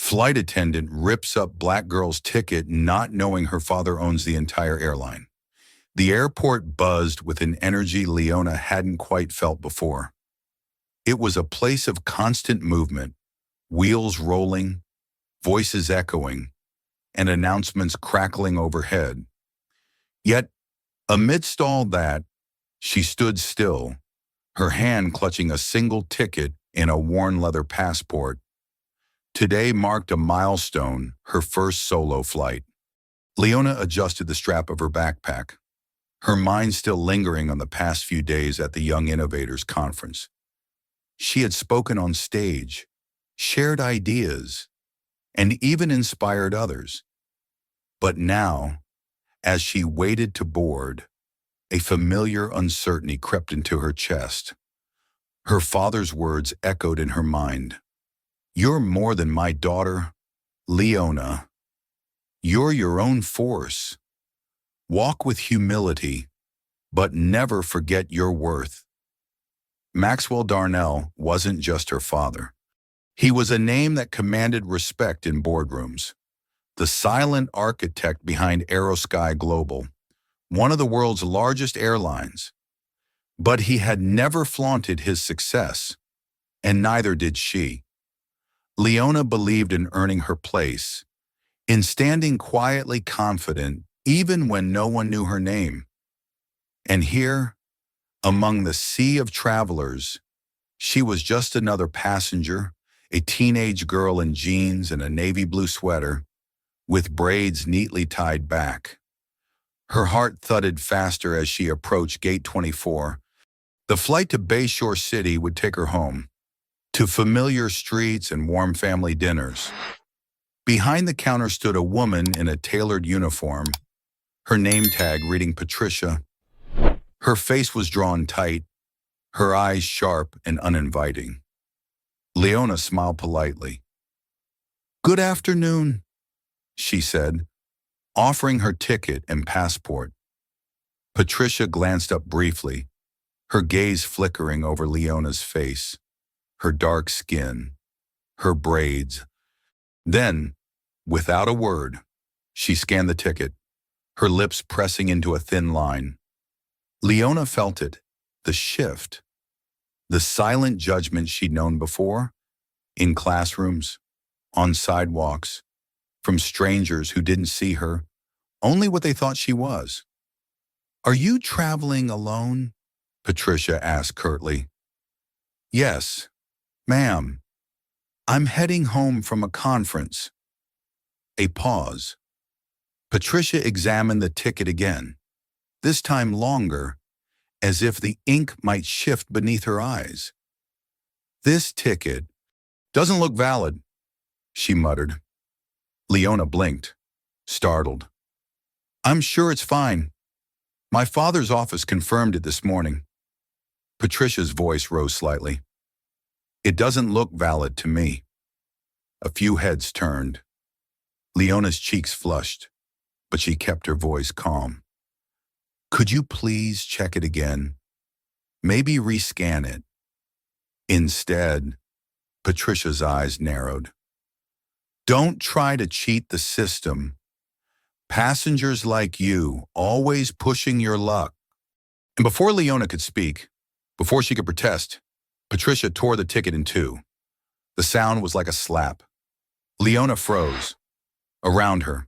Flight attendant rips up black girl's ticket not knowing her father owns the entire airline. The airport buzzed with an energy Leona hadn't quite felt before. It was a place of constant movement, wheels rolling, voices echoing, and announcements crackling overhead. Yet, amidst all that, she stood still, her hand clutching a single ticket in a worn leather passport. Today marked a milestone, her first solo flight. Leona adjusted the strap of her backpack, her mind still lingering on the past few days at the Young Innovators Conference. She had spoken on stage, shared ideas, and even inspired others. But now, as she waited to board, a familiar uncertainty crept into her chest. Her father's words echoed in her mind. "You're more than my daughter, Leona. You're your own force. Walk with humility, but never forget your worth." Maxwell Darnell wasn't just her father. He was a name that commanded respect in boardrooms. The silent architect behind Aerosky Global, one of the world's largest airlines. But he had never flaunted his success, and neither did she. Leona believed in earning her place, in standing quietly confident even when no one knew her name. And here, among the sea of travelers, she was just another passenger, a teenage girl in jeans and a navy blue sweater, with braids neatly tied back. Her heart thudded faster as she approached Gate 24. The flight to Bayshore City would take her home, to familiar streets and warm family dinners. Behind the counter stood a woman in a tailored uniform, her name tag reading Patricia. Her face was drawn tight, her eyes sharp and uninviting. Leona smiled politely. "Good afternoon," she said, offering her ticket and passport. Patricia glanced up briefly, her gaze flickering over Leona's face, her dark skin, her braids. Then, without a word, she scanned the ticket, her lips pressing into a thin line. Leona felt it, the shift, the silent judgment she'd known before, in classrooms, on sidewalks, from strangers who didn't see her, only what they thought she was. "Are you traveling alone?" Patricia asked curtly. "Yes, ma'am. I'm heading home from a conference." A pause. Patricia examined the ticket again, this time longer, as if the ink might shift beneath her eyes. "This ticket doesn't look valid," she muttered. Leona blinked, startled. "I'm sure it's fine. My father's office confirmed it this morning." Patricia's voice rose slightly. "It doesn't look valid to me." A few heads turned. Leona's cheeks flushed, but she kept her voice calm. "Could you please check it again? Maybe rescan it." Instead, Patricia's eyes narrowed. "Don't try to cheat the system. Passengers like you, always pushing your luck." And before Leona could speak, before she could protest, Patricia tore the ticket in two. The sound was like a slap. Leona froze. Around her,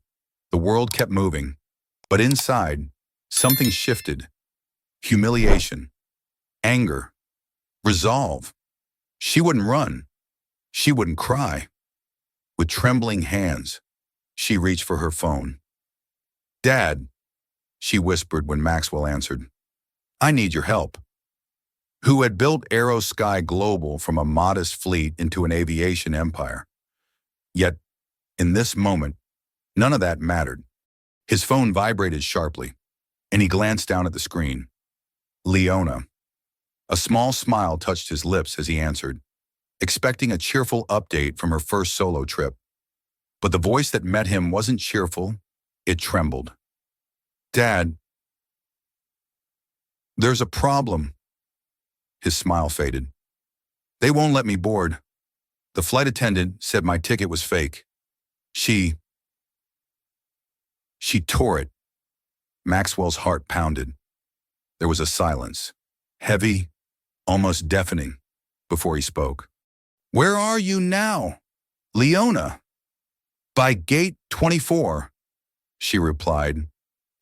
the world kept moving, but inside, something shifted. Humiliation, anger, resolve. She wouldn't run. She wouldn't cry. With trembling hands, she reached for her phone. "Dad," she whispered when Maxwell answered, "I need your help." Who had built Aerosky Global from a modest fleet into an aviation empire. Yet, in this moment, none of that mattered. His phone vibrated sharply, and he glanced down at the screen. Leona. A small smile touched his lips as he answered, expecting a cheerful update from her first solo trip. But the voice that met him wasn't cheerful, it trembled. "Dad, there's a problem." His smile faded. "They won't let me board. The flight attendant said my ticket was fake." She tore it. Maxwell's heart pounded. There was a silence, heavy, almost deafening, before he spoke. Where are you now? Leona. By gate 24, she replied,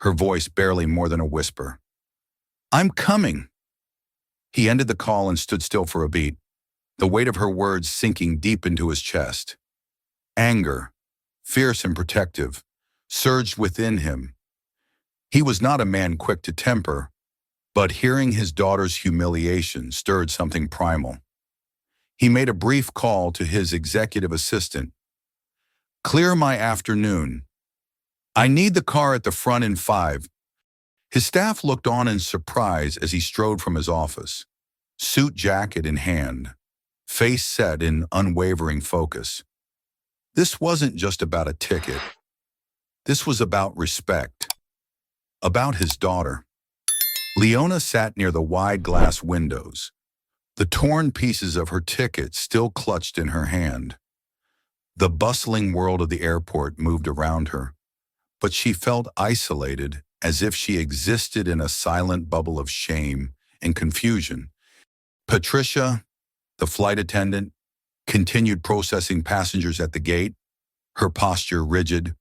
her voice barely more than a whisper. I'm coming. He ended the call and stood still for a beat, the weight of her words sinking deep into his chest. Anger, fierce and protective, surged within him. He was not a man quick to temper, but hearing his daughter's humiliation stirred something primal. He made a brief call to his executive assistant. Clear my afternoon. I need the car at the front in 5. His staff looked on in surprise as he strode from his office, suit jacket in hand, face set in unwavering focus. This wasn't just about a ticket. This was about respect, about his daughter. Leona sat near the wide glass windows, the torn pieces of her ticket still clutched in her hand. The bustling world of the airport moved around her, but she felt isolated, as if she existed in a silent bubble of shame and confusion. Patricia, the flight attendant, continued processing passengers at the gate, her posture rigid,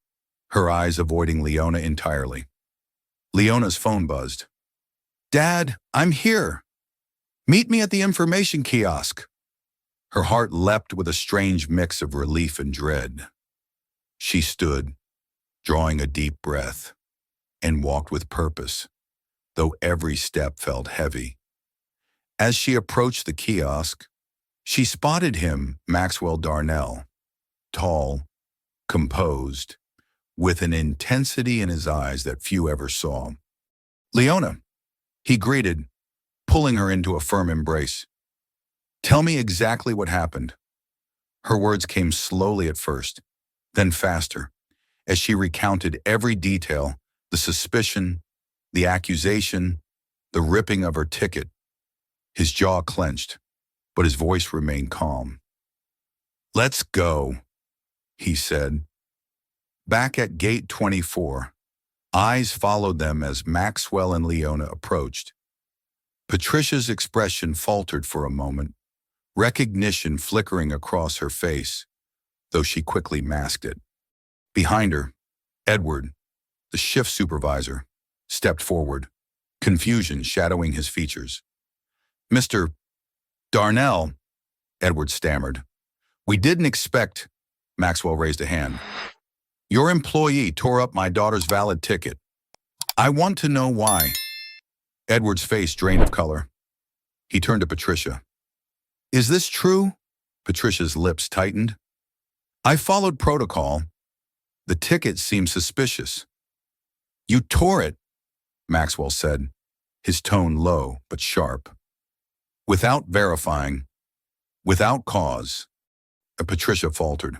her eyes avoiding Leona entirely. Leona's phone buzzed. Dad, I'm here. Meet me at the information kiosk. Her heart leapt with a strange mix of relief and dread. She stood, drawing a deep breath, and walked with purpose, though every step felt heavy. As she approached the kiosk, she spotted him, Maxwell Darnell, tall, composed, with an intensity in his eyes that few ever saw. Leona, he greeted, pulling her into a firm embrace. Tell me exactly what happened. Her words came slowly at first, then faster, as she recounted every detail, the suspicion, the accusation, the ripping of her ticket. His jaw clenched, but his voice remained calm. Let's go, he said. Back at gate 24, eyes followed them as Maxwell and Leona approached. Patricia's expression faltered for a moment, recognition flickering across her face, though she quickly masked it. Behind her, Edward, the shift supervisor, stepped forward, confusion shadowing his features. Mr. Darnell, Edward stammered. We didn't expect, Maxwell raised a hand. Your employee tore up my daughter's valid ticket. I want to know why. Edward's face drained of color. He turned to Patricia. Is this true? Patricia's lips tightened. I followed protocol. The ticket seemed suspicious. You tore it, Maxwell said, his tone low but sharp. Without verifying, without cause, Patricia faltered.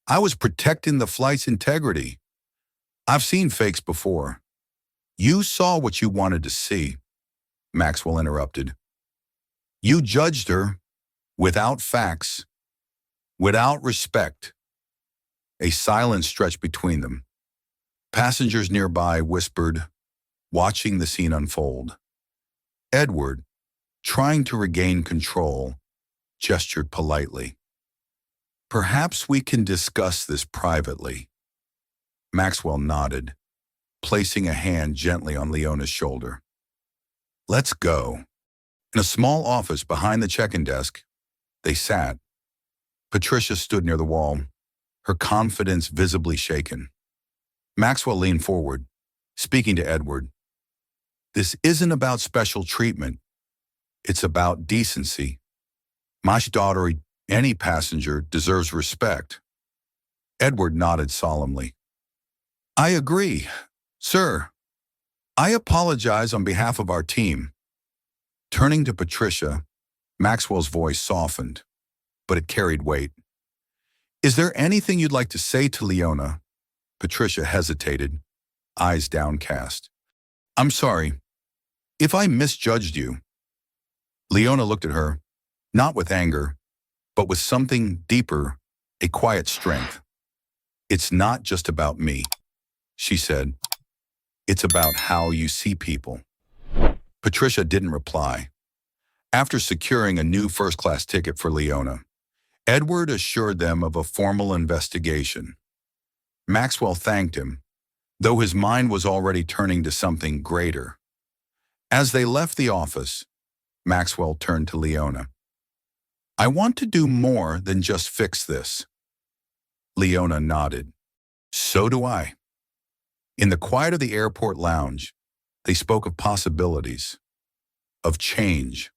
I was protecting the flight's integrity. I've seen fakes before. You saw what you wanted to see, Maxwell interrupted. You judged her without facts, without respect. A silence stretched between them. Passengers nearby whispered, watching the scene unfold. Edward, trying to regain control, gestured politely. Perhaps we can discuss this privately. Maxwell nodded, placing a hand gently on Leona's shoulder. Let's go. In a small office behind the check-in desk, they sat. Patricia stood near the wall, her confidence visibly shaken. Maxwell leaned forward, speaking to Edward. This isn't about special treatment. It's about decency. My daughter, any passenger, deserves respect. Edward nodded solemnly. I agree, sir. I apologize on behalf of our team. Turning to Patricia, Maxwell's voice softened, but it carried weight. Is there anything you'd like to say to Leona? Patricia hesitated, eyes downcast. I'm sorry. If I misjudged you. Leona looked at her, not with anger, but with something deeper, a quiet strength. It's not just about me, she said. It's about how you see people. Patricia didn't reply. After securing a new first-class ticket for Leona, Edward assured them of a formal investigation. Maxwell thanked him, though his mind was already turning to something greater. As they left the office, Maxwell turned to Leona. I want to do more than just fix this. Leona nodded. So do I. In the quiet of the airport lounge, they spoke of possibilities, of change,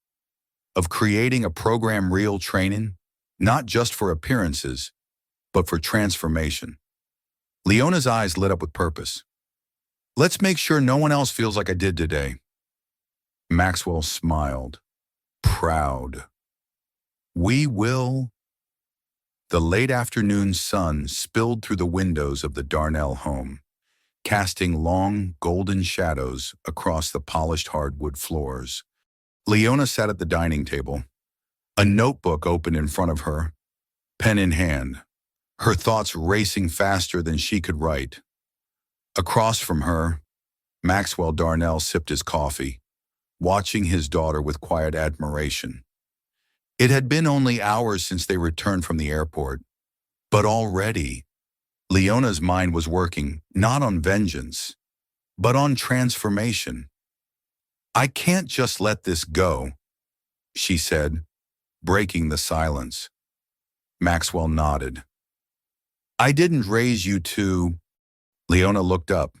of creating a program real training, not just for appearances, but for transformation. Leona's eyes lit up with purpose. Let's make sure no one else feels like I did today. Maxwell smiled, proud. We will. The late afternoon sun spilled through the windows of the Darnell home, casting long, golden shadows across the polished hardwood floors. Leona sat at the dining table, a notebook open in front of her, pen in hand, her thoughts racing faster than she could write. Across from her, Maxwell Darnell sipped his coffee, watching his daughter with quiet admiration. It had been only hours since they returned from the airport, but already, Leona's mind was working not on vengeance, but on transformation. I can't just let this go, she said, breaking the silence. Maxwell nodded. I didn't raise you to... Leona looked up,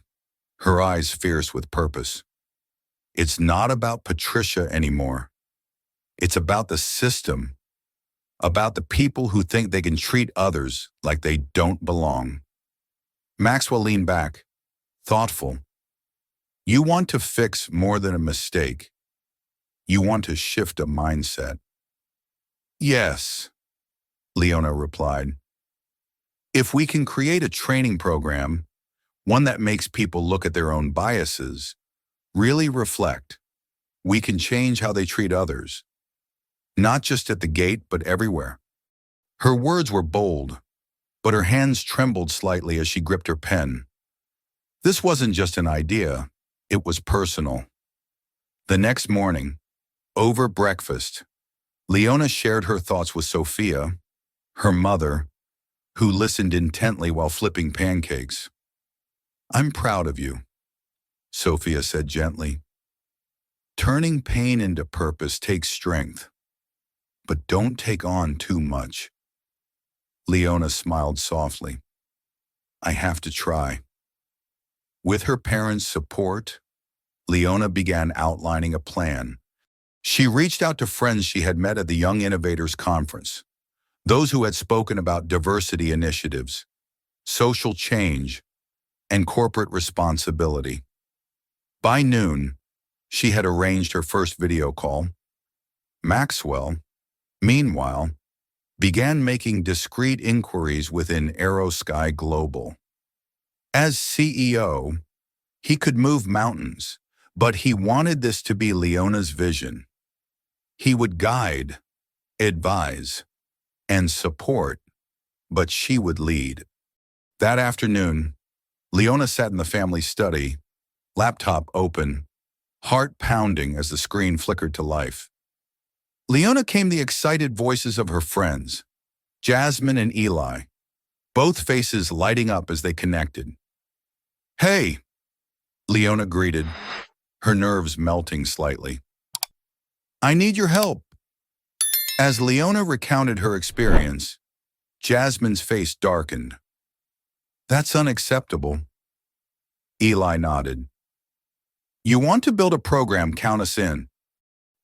her eyes fierce with purpose. It's not about Patricia anymore. It's about the system, about the people who think they can treat others like they don't belong. Maxwell leaned back, thoughtful. You want to fix more than a mistake. You want to shift a mindset. Yes, Leona replied. If we can create a training program, one that makes people look at their own biases, really reflect, we can change how they treat others. Not just at the gate, but everywhere. Her words were bold, but her hands trembled slightly as she gripped her pen. This wasn't just an idea, it was personal. The next morning, over breakfast, Leona shared her thoughts with Sophia, her mother, who listened intently while flipping pancakes. I'm proud of you, Sophia said gently. Turning pain into purpose takes strength, but don't take on too much. Leona smiled softly. I have to try. With her parents' support, Leona began outlining a plan. She reached out to friends she had met at the Young Innovators Conference, those who had spoken about diversity initiatives, social change, and corporate responsibility. By noon, she had arranged her first video call. Maxwell, meanwhile, began making discreet inquiries within AeroSky Global. As CEO, he could move mountains, but he wanted this to be Leona's vision. He would guide, advise, and support, but she would lead. That afternoon, Leona sat in the family study, laptop open, heart pounding as the screen flickered to life. Leona came the excited voices of her friends, Jasmine and Eli, both faces lighting up as they connected. Hey, Leona greeted, her nerves melting slightly. I need your help. As Leona recounted her experience, Jasmine's face darkened. That's unacceptable. Eli nodded. You want to build a program, count us in.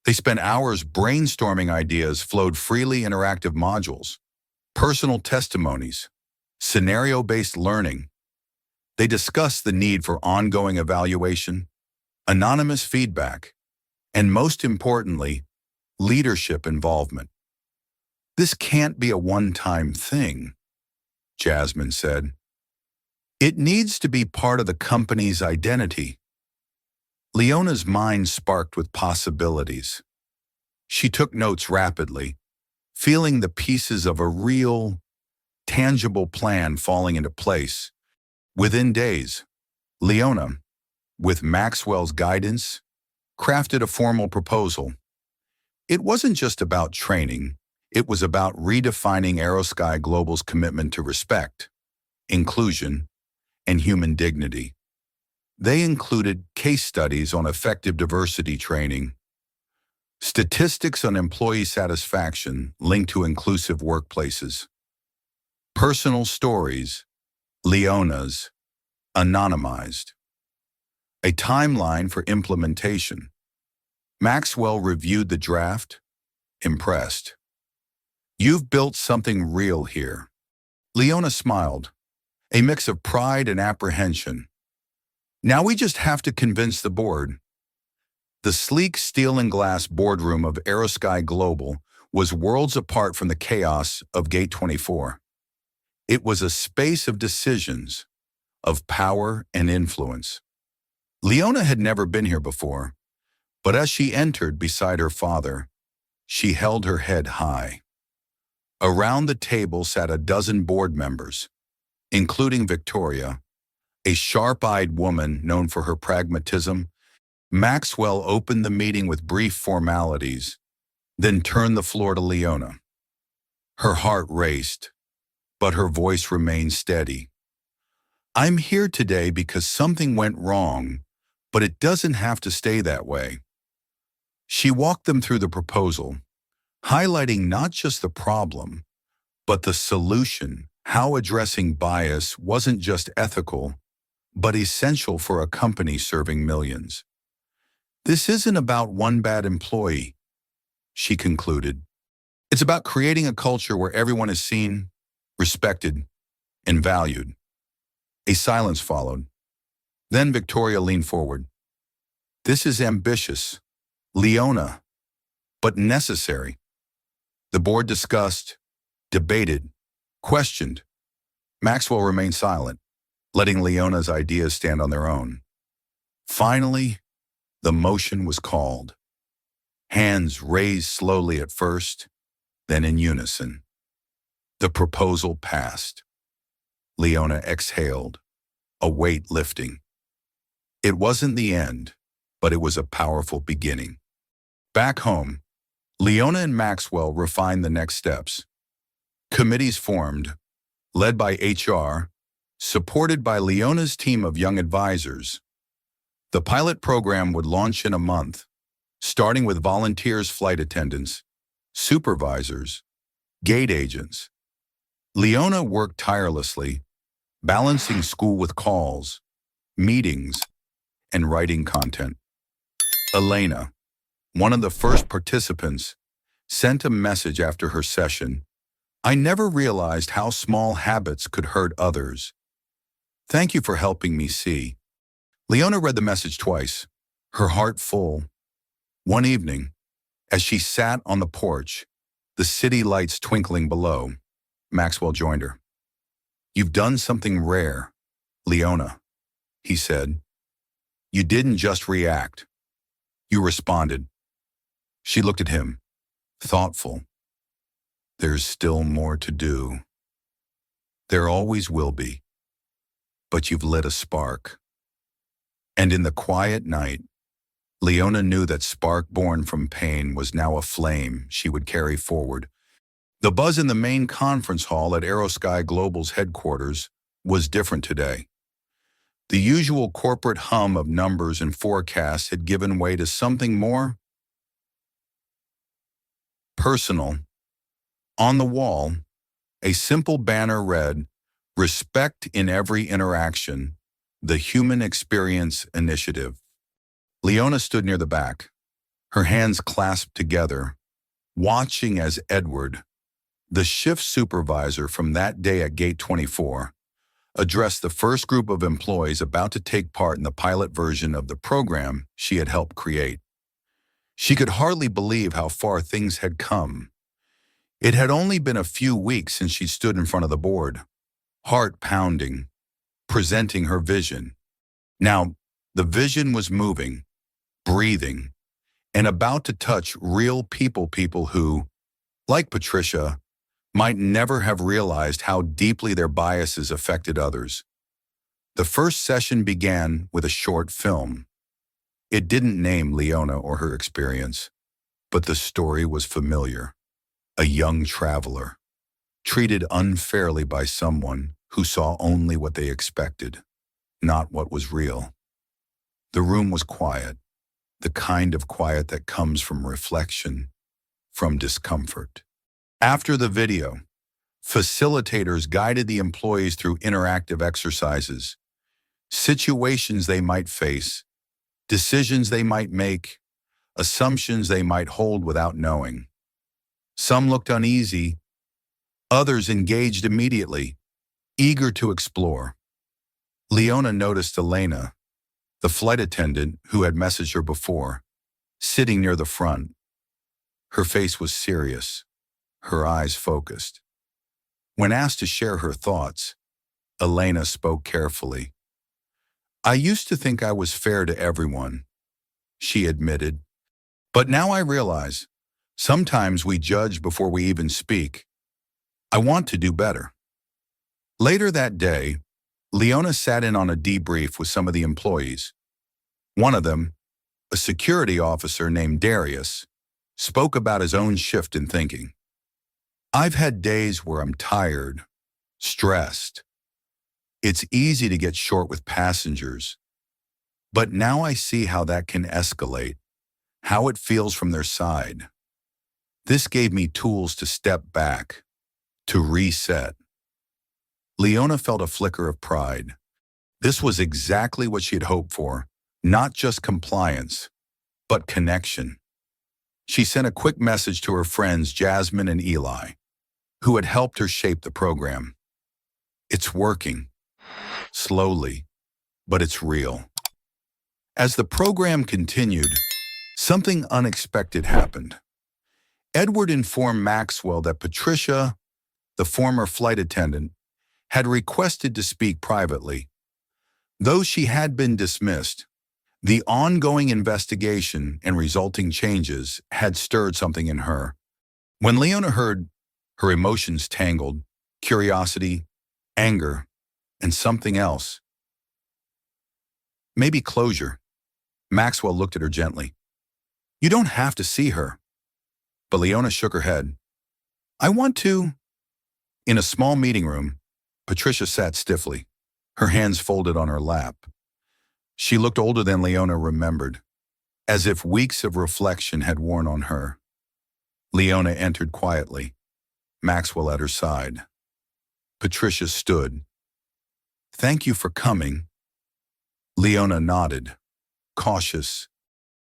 They spent hours brainstorming ideas, flowed freely interactive modules, personal testimonies, scenario-based learning. They discussed the need for ongoing evaluation, anonymous feedback, and most importantly, leadership involvement. This can't be a one-time thing, Jasmine said. It needs to be part of the company's identity. Leona's mind sparked with possibilities. She took notes rapidly, feeling the pieces of a real, tangible plan falling into place. Within days, Leona, with Maxwell's guidance, crafted a formal proposal. It wasn't just about training, it was about redefining Aerosky Global's commitment to respect, inclusion, and human dignity. They included case studies on effective diversity training, statistics on employee satisfaction linked to inclusive workplaces, personal stories, Leona's, anonymized, a timeline for implementation. Maxwell reviewed the draft, impressed. "You've built something real here." Leona smiled, a mix of pride and apprehension. "Now we just have to convince the board." The sleek steel and glass boardroom of Aerosky Global was worlds apart from the chaos of Gate 24. It was a space of decisions, of power and influence. Leona had never been here before, but as she entered beside her father, she held her head high. Around the table sat a dozen board members, including Victoria, a sharp-eyed woman known for her pragmatism. Maxwell opened the meeting with brief formalities, then turned the floor to Leona. Her heart raced, but her voice remained steady. "I'm here today because something went wrong, but it doesn't have to stay that way." She walked them through the proposal, highlighting not just the problem, but the solution, how addressing bias wasn't just ethical, but essential for a company serving millions. "This isn't about one bad employee," she concluded. "It's about creating a culture where everyone is seen, respected, and valued." A silence followed. Then Victoria leaned forward. "This is ambitious, Leona, but necessary." The board discussed, debated, questioned. Maxwell remained silent, letting Leona's ideas stand on their own. Finally, the motion was called. Hands raised slowly at first, then in unison. The proposal passed. Leona exhaled, a weight lifting. It wasn't the end, but it was a powerful beginning. Back home, Leona and Maxwell refined the next steps. Committees formed, led by HR, supported by Leona's team of young advisors. The pilot program would launch in a month, starting with volunteers, flight attendants, supervisors, gate agents. Leona worked tirelessly, balancing school with calls, meetings, and writing content. Elena, one of the first participants, sent a message after her session. "I never realized how small habits could hurt others. Thank you for helping me see." Leona read the message twice, her heart full. One evening, as she sat on the porch, the city lights twinkling below, Maxwell joined her. "You've done something rare, Leona," he said. "You didn't just react. You responded." She looked at him, thoughtful. "There's still more to do. There always will be. But you've lit a spark." And in the quiet night, Leona knew that spark born from pain was now a flame she would carry forward. The buzz in the main conference hall at Aerosky Global's headquarters was different today. The usual corporate hum of numbers and forecasts had given way to something more personal. On the wall, a simple banner read, "Respect in every interaction, the Human Experience Initiative." Leona stood near the back, her hands clasped together, watching as Edward, the shift supervisor from that day at Gate 24, addressed the first group of employees about to take part in the pilot version of the program she had helped create. She could hardly believe how far things had come. It had only been a few weeks since she stood in front of the board, heart pounding, presenting her vision. Now, the vision was moving, breathing, and about to touch real people who, like Patricia, might never have realized how deeply their biases affected others. The first session began with a short film. It didn't name Leona or her experience, but the story was familiar. A young traveler, treated unfairly by someone who saw only what they expected, not what was real. The room was quiet, the kind of quiet that comes from reflection, from discomfort. After the video, facilitators guided the employees through interactive exercises, situations they might face, decisions they might make, assumptions they might hold without knowing. Some looked uneasy, others engaged immediately, eager to explore. Leona noticed Elena, the flight attendant who had messaged her before, sitting near the front. Her face was serious, her eyes focused. When asked to share her thoughts, Elena spoke carefully. "I used to think I was fair to everyone," she admitted. "But now I realize, sometimes we judge before we even speak. I want to do better." Later that day, Leona sat in on a debrief with some of the employees. One of them, a security officer named Darius, spoke about his own shift in thinking. "I've had days where I'm tired, stressed. It's easy to get short with passengers. But now I see how that can escalate, how it feels from their side. This gave me tools to step back, to reset." Leona felt a flicker of pride. This was exactly what she had hoped for, not just compliance, but connection. She sent a quick message to her friends Jasmine and Eli, who had helped her shape the program. "It's working. Slowly, but it's real." As the program continued, something unexpected happened. Edward informed Maxwell that Patricia, the former flight attendant, had requested to speak privately. Though she had been dismissed, the ongoing investigation and resulting changes had stirred something in her. When Leona heard, her emotions tangled, curiosity, anger, and something else. Maybe closure. Maxwell looked at her gently. "You don't have to see her." But Leona shook her head. "I want to." In a small meeting room, Patricia sat stiffly, her hands folded on her lap. She looked older than Leona remembered, as if weeks of reflection had worn on her. Leona entered quietly, Maxwell at her side. Patricia stood. "Thank you for coming." Leona nodded, cautious.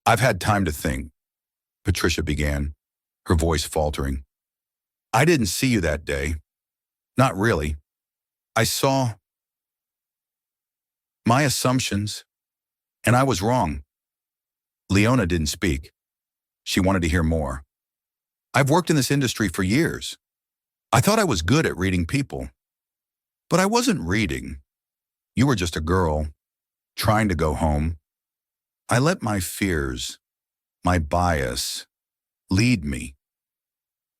"I've had time to think," Patricia began, her voice faltering. "I didn't see you that day. Not really. I saw my assumptions, and I was wrong." Leona didn't speak. She wanted to hear more. "I've worked in this industry for years. I thought I was good at reading people. But I wasn't reading. You were just a girl, trying to go home. I let my fears, my bias, lead me."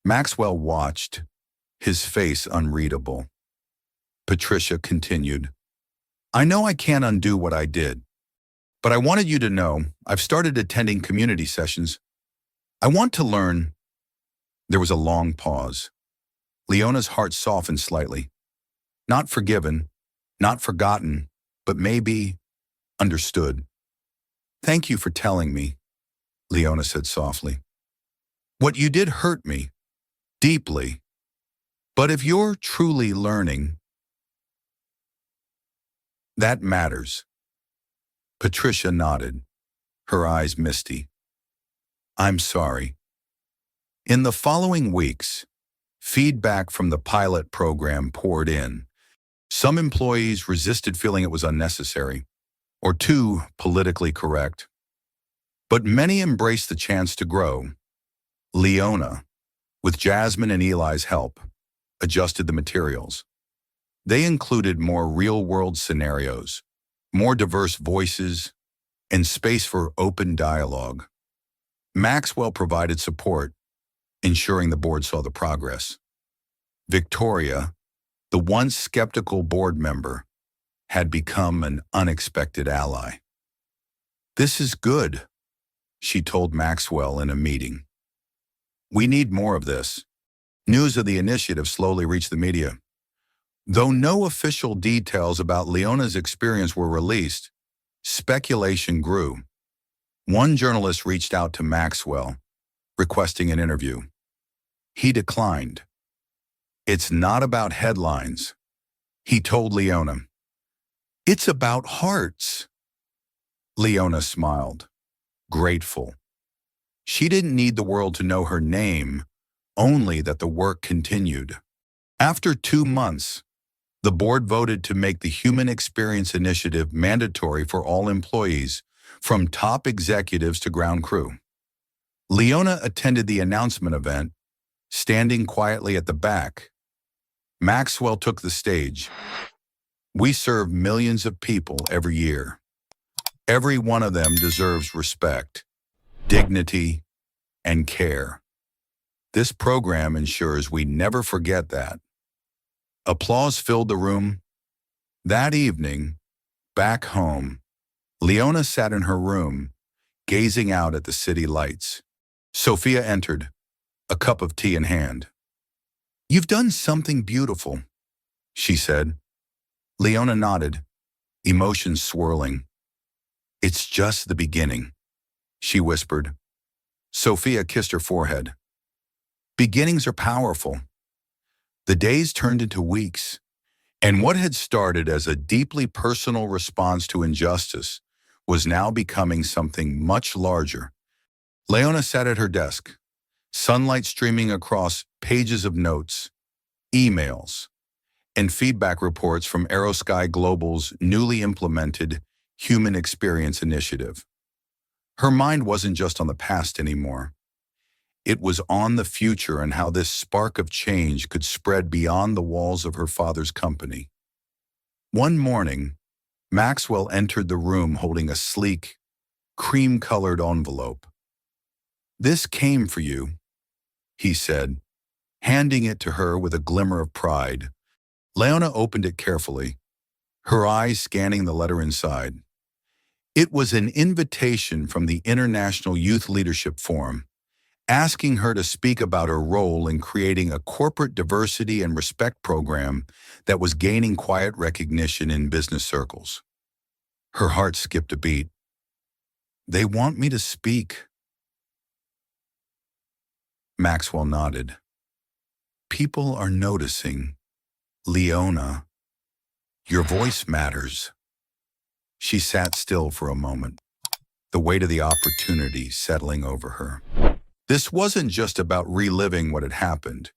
Maxwell watched, his face unreadable. Patricia continued. "I know I can't undo what I did, but I wanted you to know I've started attending community sessions. I want to learn." There was a long pause. Leona's heart softened slightly. Not forgiven, not forgotten, but maybe understood. "Thank you for telling me," Leona said softly. "What you did hurt me, deeply. But if you're truly learning, that matters." Patricia nodded, her eyes misty. "I'm sorry." In the following weeks, feedback from the pilot program poured in. Some employees resisted feeling it was unnecessary or too politically correct. But many embraced the chance to grow. Leona, with Jasmine and Eli's help, adjusted the materials. They included more real-world scenarios, more diverse voices, and space for open dialogue. Maxwell provided support, ensuring the board saw the progress. Victoria, the once skeptical board member, had become an unexpected ally. "This is good," she told Maxwell in a meeting. "We need more of this." News of the initiative slowly reached the media. Though no official details about Leona's experience were released, speculation grew. One journalist reached out to Maxwell, requesting an interview. He declined. "It's not about headlines," he told Leona. "It's about hearts." Leona smiled, grateful. She didn't need the world to know her name, only that the work continued. After 2 months, the board voted to make the Human Experience Initiative mandatory for all employees, from top executives to ground crew. Leona attended the announcement event, standing quietly at the back. Maxwell took the stage. "We serve millions of people every year. Every one of them deserves respect, dignity, and care. This program ensures we never forget that." Applause filled the room. That evening, back home, Leona sat in her room, gazing out at the city lights. Sophia entered, a cup of tea in hand. "You've done something beautiful," she said. Leona nodded, emotions swirling. "It's just the beginning," she whispered. Sophia kissed her forehead. Beginnings are powerful. The days turned into weeks, and what had started as a deeply personal response to injustice was now becoming something much larger. Leona sat at her desk, sunlight streaming across pages of notes, emails, and feedback reports from Aerosky Global's newly implemented Human Experience Initiative. Her mind wasn't just on the past anymore. It was on the future and how this spark of change could spread beyond the walls of her father's company. One morning, Maxwell entered the room holding a sleek, cream-colored envelope. "This came for you," he said, handing it to her with a glimmer of pride. Leona opened it carefully, her eyes scanning the letter inside. It was an invitation from the International Youth Leadership Forum, asking her to speak about her role in creating a corporate diversity and respect program that was gaining quiet recognition in business circles. Her heart skipped a beat. "They want me to speak." Maxwell nodded. "People are noticing. Leona, your voice matters." She sat still for a moment, the weight of the opportunity settling over her. This wasn't just about reliving what had happened.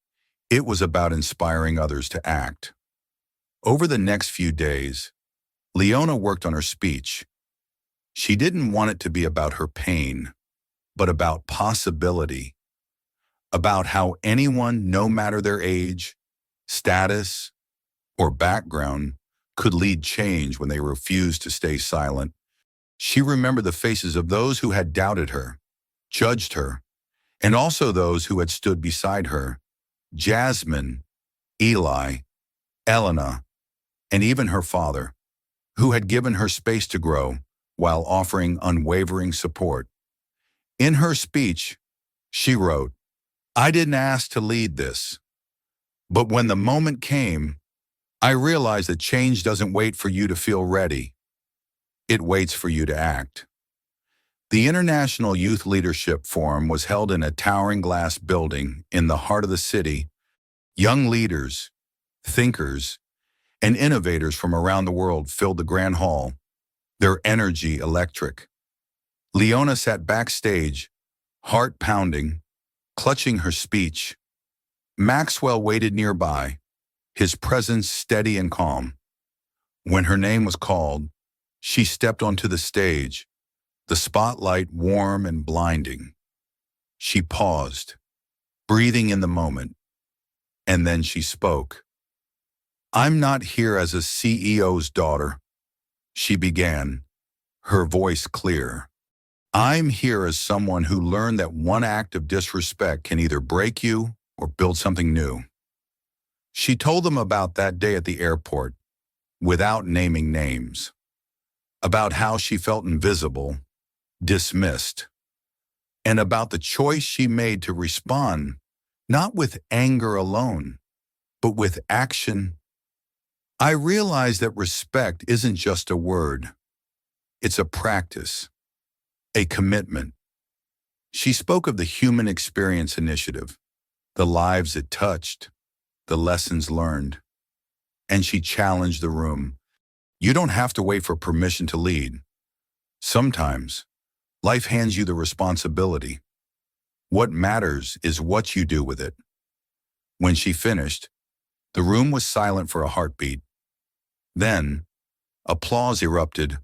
It was about inspiring others to act. Over the next few days, Leona worked on her speech. She didn't want it to be about her pain, but about possibility, about how anyone, no matter their age, status, or background, could lead change when they refused to stay silent. She remembered the faces of those who had doubted her, judged her, and also those who had stood beside her: Jasmine, Eli, Elena, and even her father, who had given her space to grow while offering unwavering support. In her speech, she wrote, "I didn't ask to lead this, but when the moment came, I realized that change doesn't wait for you to feel ready. It waits for you to act." The International Youth Leadership Forum was held in a towering glass building in the heart of the city. Young leaders, thinkers, and innovators from around the world filled the grand hall, their energy electric. Leona sat backstage, heart pounding, clutching her speech. Maxwell waited nearby, his presence steady and calm. When her name was called, she stepped onto the stage, the spotlight warm and blinding. She paused, breathing in the moment, and then she spoke. "I'm not here as a CEO's daughter," she began, her voice clear. "I'm here as someone who learned that one act of disrespect can either break you or build something new." She told them about that day at the airport, without naming names, about how she felt invisible, dismissed, and about the choice she made to respond, not with anger alone, but with action. I realized that respect isn't just a word. It's a practice, a commitment. She spoke of the Human Experience Initiative, the lives it touched, the lessons learned, and she challenged the room. You don't have to wait for permission to lead. Sometimes, life hands you the responsibility. What matters is what you do with it. When she finished, the room was silent for a heartbeat. Then, applause erupted,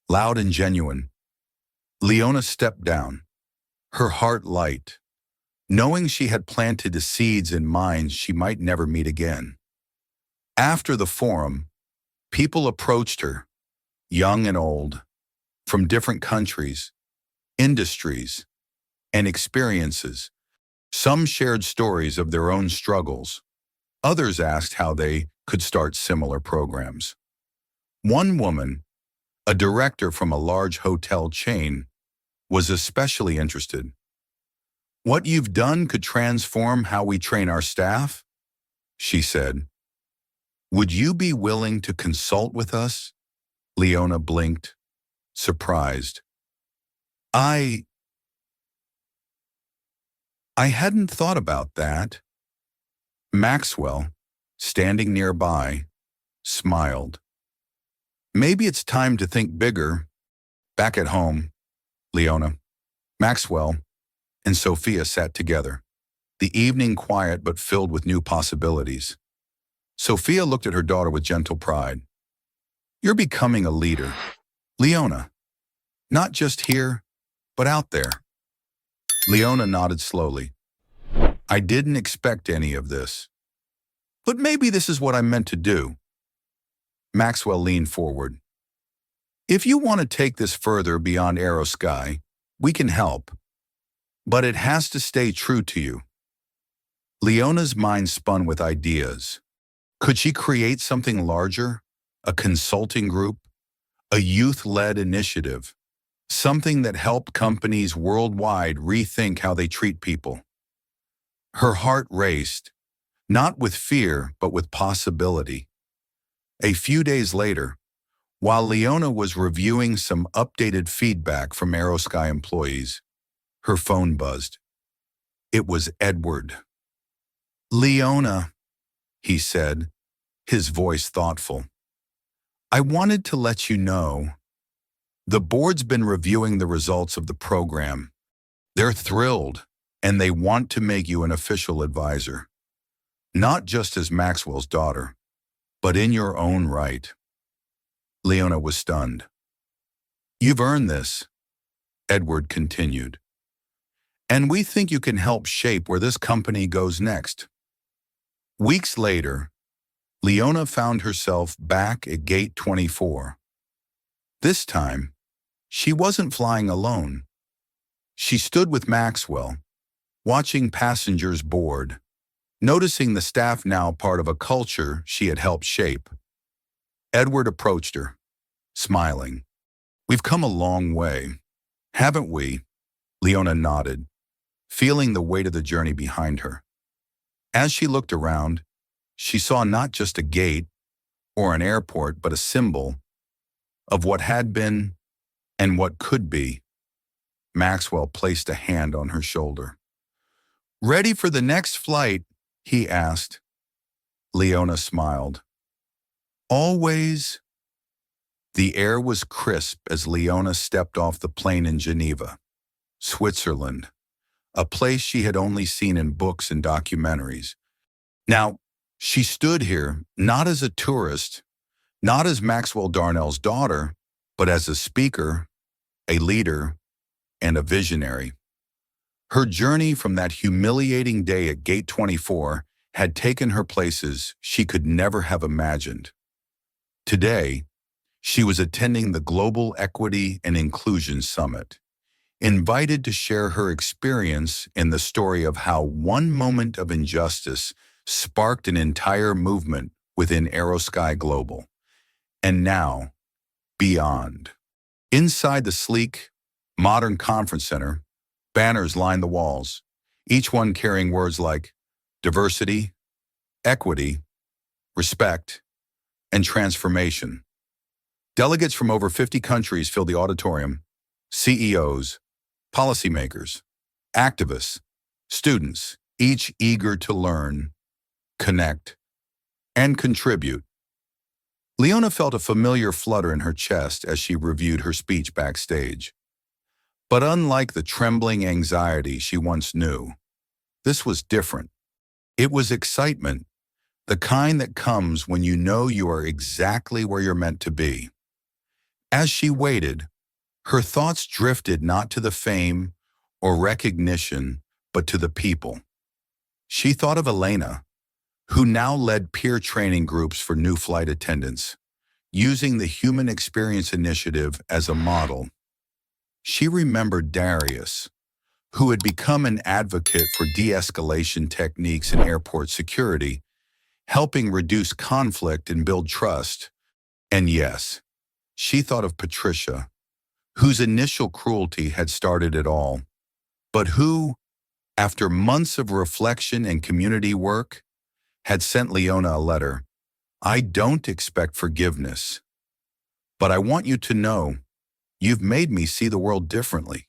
loud and genuine. Leona stepped down, her heart light, knowing she had planted the seeds in minds she might never meet again. After the forum, people approached her, young and old, from different countries, industries, and experiences. Some shared stories of their own struggles. Others asked how they could start similar programs. One woman, a director from a large hotel chain, was especially interested. What you've done could transform how we train our staff, she said. Would you be willing to consult with us? Leona blinked, surprised. I hadn't thought about that. Maxwell, standing nearby, smiled. Maybe it's time to think bigger. Back at home, Leona, Maxwell, and Sophia sat together, the evening quiet but filled with new possibilities. Sophia looked at her daughter with gentle pride. You're becoming a leader, Leona, not just here, but out there. Leona nodded slowly. I didn't expect any of this. But maybe this is what I meant to do. Maxwell leaned forward. If you want to take this further beyond Aerosky, we can help. But it has to stay true to you. Leona's mind spun with ideas. Could she create something larger? A consulting group? A youth-led initiative? Something that helped companies worldwide rethink how they treat people? Her heart raced, not with fear, but with possibility. A few days later, while Leona was reviewing some updated feedback from Aerosky employees, her phone buzzed. It was Edward. Leona, he said, his voice thoughtful. I wanted to let you know. The board's been reviewing the results of the program. They're thrilled, and they want to make you an official advisor. Not just as Maxwell's daughter, but in your own right. Leona was stunned. You've earned this, Edward continued. And we think you can help shape where this company goes next. Weeks later, Leona found herself back at Gate 24. This time, she wasn't flying alone. She stood with Maxwell, watching passengers board, noticing the staff now part of a culture she had helped shape. Edward approached her, smiling. We've come a long way, haven't we? Leona nodded, feeling the weight of the journey behind her. As she looked around, she saw not just a gate or an airport, but a symbol of what had been and what could be. Maxwell placed a hand on her shoulder. Ready for the next flight? He asked. Leona smiled. Always. The air was crisp as Leona stepped off the plane in Geneva, Switzerland, a place she had only seen in books and documentaries. Now, she stood here not as a tourist, not as Maxwell Darnell's daughter, but as a speaker, a leader, and a visionary. Her journey from that humiliating day at Gate 24 had taken her places she could never have imagined. Today, she was attending the Global Equity and Inclusion Summit, invited to share her experience in the story of how one moment of injustice sparked an entire movement within Aerosky Global. And now, beyond. Inside the sleek, modern conference center, banners line the walls, each one carrying words like diversity, equity, respect, and transformation. Delegates from over 50 countries fill the auditorium, CEOs, policymakers, activists, students, each eager to learn, connect, and contribute. Leona felt a familiar flutter in her chest as she reviewed her speech backstage. But unlike the trembling anxiety she once knew, this was different. It was excitement, the kind that comes when you know you are exactly where you're meant to be. As she waited, her thoughts drifted not to the fame or recognition, but to the people. She thought of Elena, who now led peer training groups for new flight attendants, using the Human Experience Initiative as a model. She remembered Darius, who had become an advocate for de-escalation techniques in airport security, helping reduce conflict and build trust. And yes, she thought of Patricia, whose initial cruelty had started it all, but who, after months of reflection and community work, had sent Leona a letter. I don't expect forgiveness, but I want you to know you've made me see the world differently.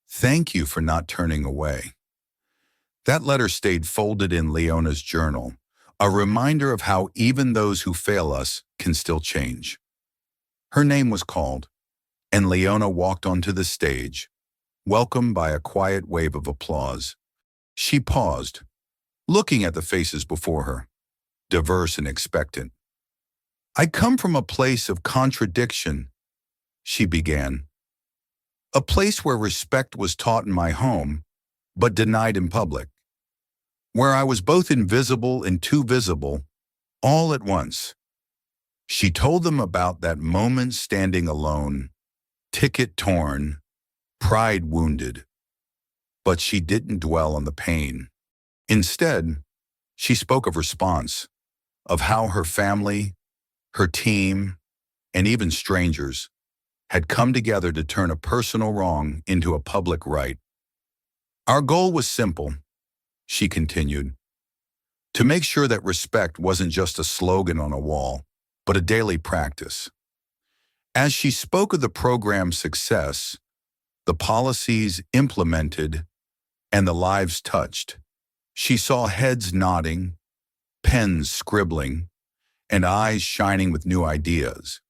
Thank you for not turning away. That letter stayed folded in Leona's journal, a reminder of how even those who fail us can still change. Her name was called, and Leona walked onto the stage, welcomed by a quiet wave of applause. She paused, looking at the faces before her, diverse and expectant. I come from a place of contradiction, she began. A place where respect was taught in my home, but denied in public. Where I was both invisible and too visible, all at once. She told them about that moment standing alone, ticket torn, pride wounded. But she didn't dwell on the pain. Instead, she spoke of response, of how her family, her team, and even strangers had come together to turn a personal wrong into a public right. Our goal was simple, she continued, to make sure that respect wasn't just a slogan on a wall, but a daily practice. As she spoke of the program's success, the policies implemented, and the lives touched, she saw heads nodding, pens scribbling, and eyes shining with new ideas.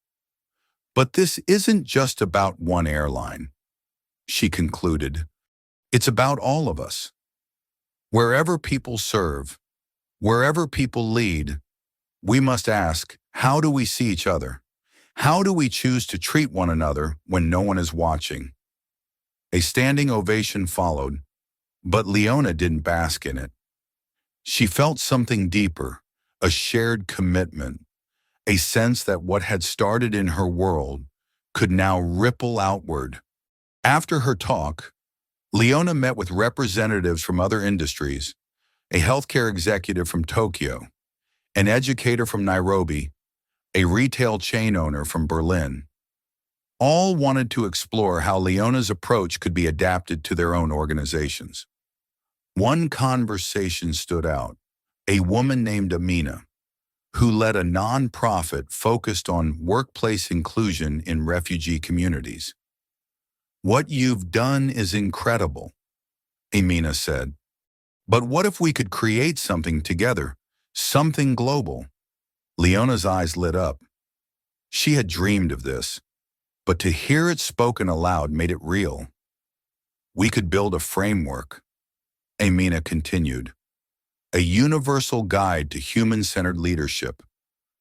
But this isn't just about one airline, she concluded. It's about all of us. Wherever people serve, wherever people lead, we must ask, how do we see each other? How do we choose to treat one another when no one is watching? A standing ovation followed, but Leona didn't bask in it. She felt something deeper, a shared commitment, a sense that what had started in her world could now ripple outward. After her talk, Leona met with representatives from other industries, a healthcare executive from Tokyo, an educator from Nairobi, a retail chain owner from Berlin. All wanted to explore how Leona's approach could be adapted to their own organizations. One conversation stood out, a woman named Amina, who led a nonprofit focused on workplace inclusion in refugee communities. What you've done is incredible, Amina said. But what if we could create something together, something global? Leona's eyes lit up. She had dreamed of this, but to hear it spoken aloud made it real. We could build a framework, Amina continued, a universal guide to human-centered leadership,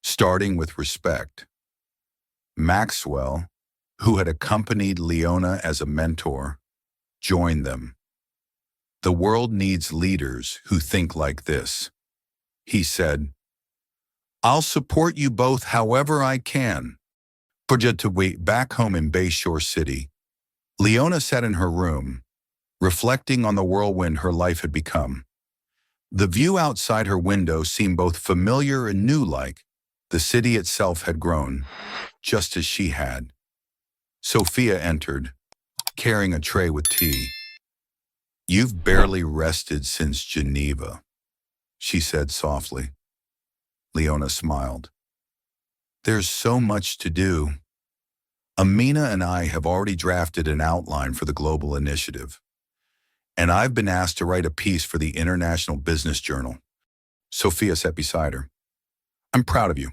starting with respect. Maxwell, who had accompanied Leona as a mentor, joined them. The world needs leaders who think like this, he said. I'll support you both however I can. Forget to wait back home in Bayshore City. Leona sat in her room, reflecting on the whirlwind her life had become. The view outside her window seemed both familiar and new-like. The city itself had grown, just as she had. Sophia entered, carrying a tray with tea. "You've barely rested since Geneva," she said softly. Leona smiled. "There's so much to do. Amina and I have already drafted an outline for the global initiative, and I've been asked to write a piece for the International Business Journal." Sophia sat beside her. "I'm proud of you,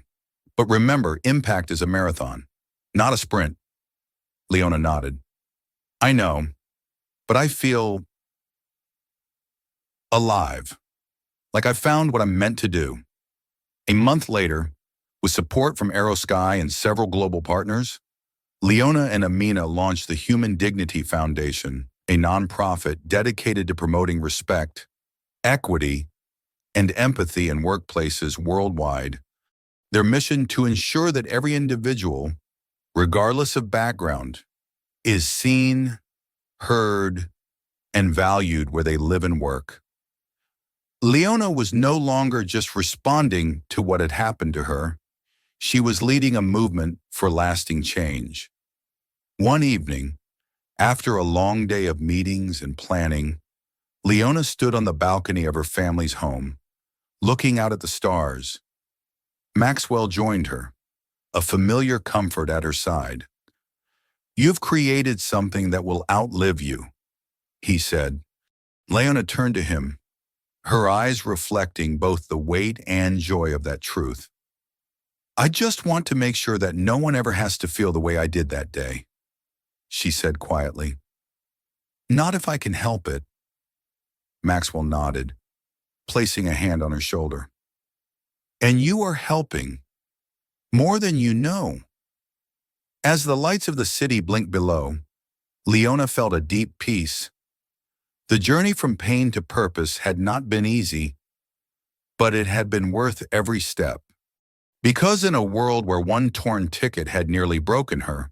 but remember, impact is a marathon, not a sprint." Leona nodded. "I know, but I feel alive, like I've found what I'm meant to do." A month later, with support from Aerosky and several global partners, Leona and Amina launched the Human Dignity Foundation, a nonprofit dedicated to promoting respect, equity, and empathy in workplaces worldwide. Their mission to ensure that every individual, regardless of background, is seen, heard, and valued where they live and work. Leona was no longer just responding to what had happened to her. She was leading a movement for lasting change. One evening, after a long day of meetings and planning, Leona stood on the balcony of her family's home, looking out at the stars. Maxwell joined her, a familiar comfort at her side. "You've created something that will outlive you," he said. Leona turned to him, her eyes reflecting both the weight and joy of that truth. "I just want to make sure that no one ever has to feel the way I did that day," she said quietly. "Not if I can help it." Maxwell nodded, placing a hand on her shoulder. "And you are helping, more than you know." As the lights of the city blinked below, Leona felt a deep peace. The journey from pain to purpose had not been easy, but it had been worth every step. Because in a world where one torn ticket had nearly broken her,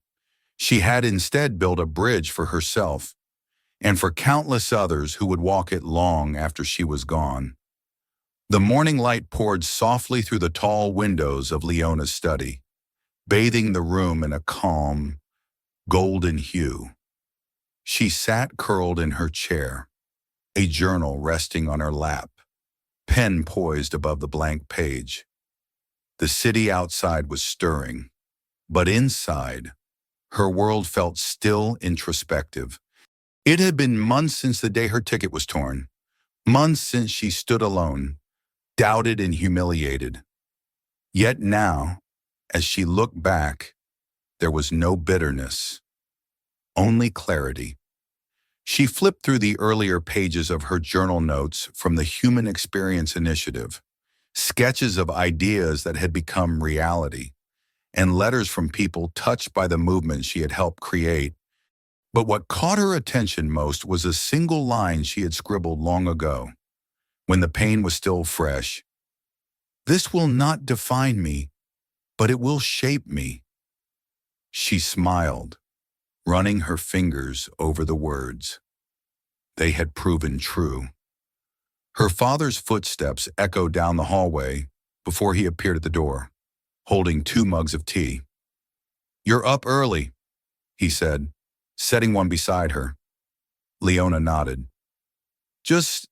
she had instead built a bridge for herself and for countless others who would walk it long after she was gone. The morning light poured softly through the tall windows of Leona's study, bathing the room in a calm, golden hue. She sat curled in her chair, a journal resting on her lap, pen poised above the blank page. The city outside was stirring, but inside, her world felt still introspective. It had been months since the day her ticket was torn, months since she stood alone, doubted and humiliated. Yet now, as she looked back, there was no bitterness, only clarity. She flipped through the earlier pages of her journal notes from the Human Experience Initiative, sketches of ideas that had become reality, and letters from people touched by the movement she had helped create. But what caught her attention most was a single line she had scribbled long ago, when the pain was still fresh. "This will not define me, but it will shape me." She smiled, running her fingers over the words. They had proven true. Her father's footsteps echoed down the hallway before he appeared at the door, holding 2 mugs of tea. "You're up early," he said, setting one beside her. Leona nodded. "Just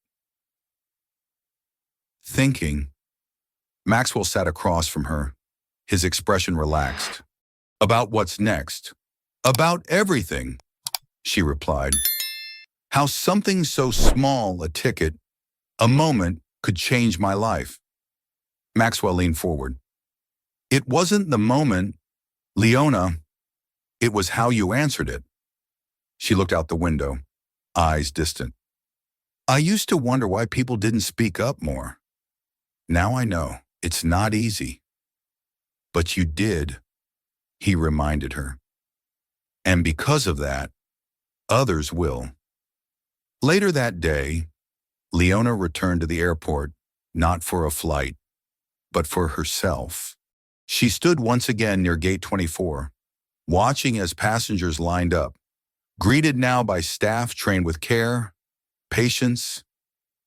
thinking." Maxwell sat across from her, his expression relaxed. "About what's next?" "About everything," she replied. "How something so small, a ticket, a moment, could change my life." Maxwell leaned forward. "It wasn't the moment, Leona. It was how you answered it." She looked out the window, eyes distant. "I used to wonder why people didn't speak up more. Now I know. It's not easy." "But you did," he reminded her. "And because of that, others will." Later that day, Leona returned to the airport, not for a flight, but for herself. She stood once again near Gate 24, watching as passengers lined up, greeted now by staff trained with care, patience,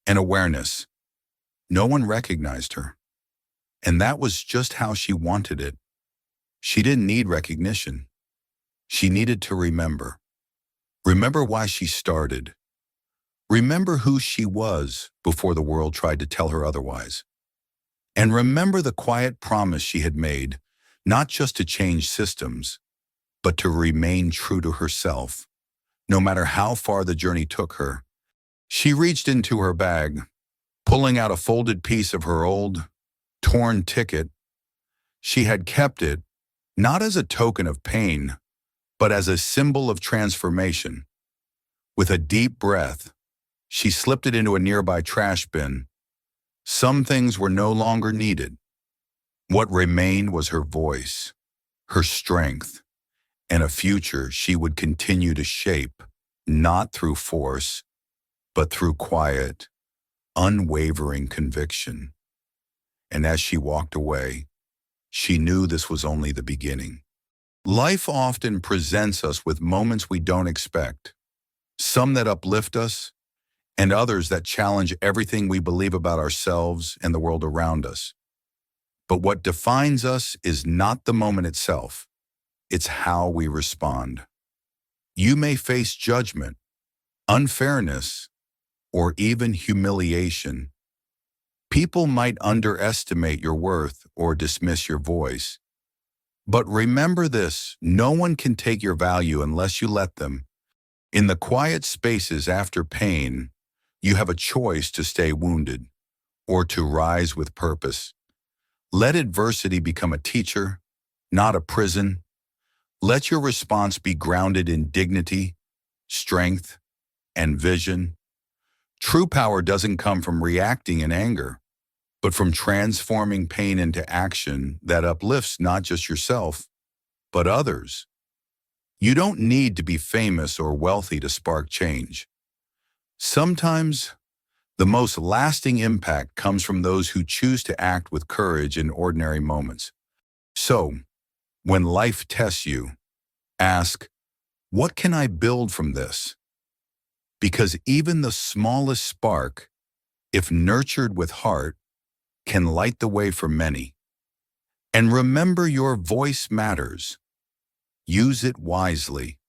and awareness. No one recognized her. And that was just how she wanted it. She didn't need recognition. She needed to remember. Remember why she started. Remember who she was before the world tried to tell her otherwise. And remember the quiet promise she had made, not just to change systems, but to remain true to herself, no matter how far the journey took her. She reached into her bag, pulling out a folded piece of her old, torn ticket. She had kept it, not as a token of pain, but as a symbol of transformation. With a deep breath, she slipped it into a nearby trash bin. Some things were no longer needed. What remained was her voice, her strength, and a future she would continue to shape, not through force, but through quiet, unwavering conviction. And as she walked away, she knew this was only the beginning. Life often presents us with moments we don't expect, some that uplift us, and others that challenge everything we believe about ourselves and the world around us. But what defines us is not the moment itself, it's how we respond. You may face judgment, unfairness, or even humiliation. People might underestimate your worth or dismiss your voice. But remember this, no one can take your value unless you let them. In the quiet spaces after pain, you have a choice to stay wounded or to rise with purpose. Let adversity become a teacher, not a prison. Let your response be grounded in dignity, strength, and vision. True power doesn't come from reacting in anger, but from transforming pain into action that uplifts not just yourself, but others. You don't need to be famous or wealthy to spark change. Sometimes, the most lasting impact comes from those who choose to act with courage in ordinary moments. So, when life tests you, ask, what can I build from this? Because even the smallest spark, if nurtured with heart, can light the way for many. And remember, your voice matters. Use it wisely.